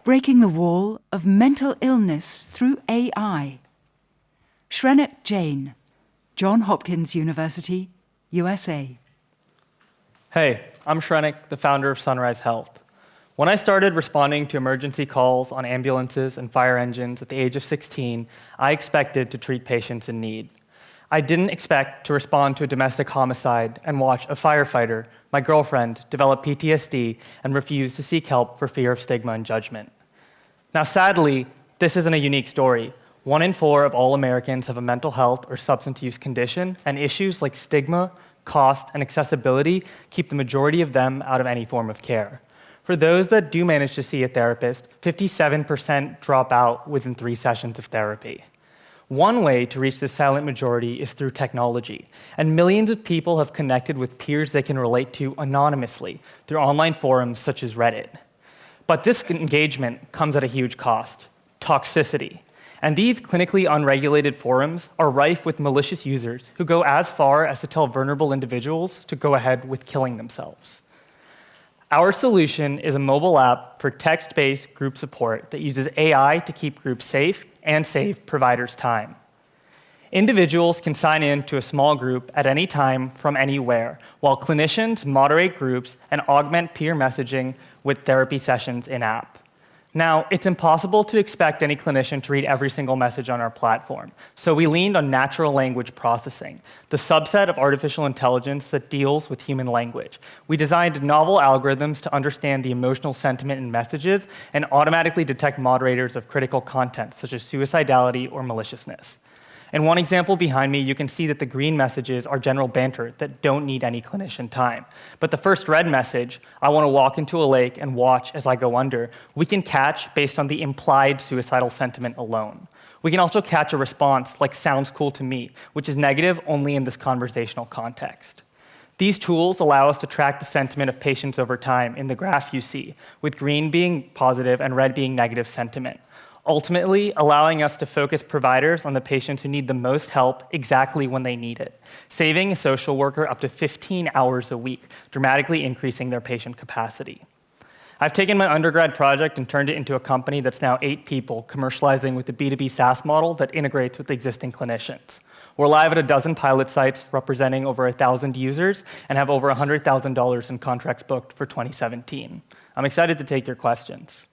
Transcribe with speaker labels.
Speaker 1: breaking the wall of mental illness through AI. Shrenik, Jain, Johns Hopkins University, USA.
Speaker 2: Hey, I'm Shrenik, the founder of Sunrise Health. When I started responding to emergency calls on ambulances and fire engines at the age of 16, I expected to treat patients in need. I didn't expect to respond to a domestic homicide and watch a firefighter, my girlfriend, develop PTSD and refuse to seek help for fear of stigma and judgment. Now, sadly, this isn't a unique story. 1 in 4 of all Americans have a mental health or substance use condition, and issues like stigma, cost, and accessibility keep the majority of them out of any form of care. For those that do manage to see a therapist, 57% drop out within 3 sessions of therapy. One way to reach the silent majority is through technology, and millions of people have connected with peers they can relate to anonymously through online forums such as Reddit. But this engagement comes at a huge cost: toxicity. And these clinically unregulated forums are rife with malicious users who go as far as to tell vulnerable individuals to go ahead with killing themselves. Our solution is a mobile app for text-based group support that uses AI to keep groups safe and save providers time. Individuals can sign in to a small group at any time from anywhere, while clinicians moderate groups and augment peer messaging with therapy sessions in-app. Now, it's impossible to expect any clinician to read every single message on our platform, so we leaned on natural language processing, the subset of artificial intelligence that deals with human language. We designed novel algorithms to understand the emotional sentiment in messages and automatically detect moderators of critical content, such as suicidality or maliciousness. In one example behind me, you can see that the green messages are general banter that don't need any clinician time. But the first red message, I want to walk into a lake and watch as I go under, we can catch based on the implied suicidal sentiment alone. We can also catch a response like sounds cool to me, which is negative only in this conversational context. These tools allow us to track the sentiment of patients over time in the graph you see, with green being positive and red being negative sentiment, ultimately allowing us to focus providers on the patients who need the most help exactly when they need it, saving a social worker up to 15 hours a week, dramatically increasing their patient capacity. I've taken my undergrad project and turned it into a company that's now 8 people, commercializing with a B2B SaaS model that integrates with existing clinicians. We're live at a dozen pilot sites representing over 1,000 users and have over $100,000 in contracts booked for 2017. I'm excited to take your questions.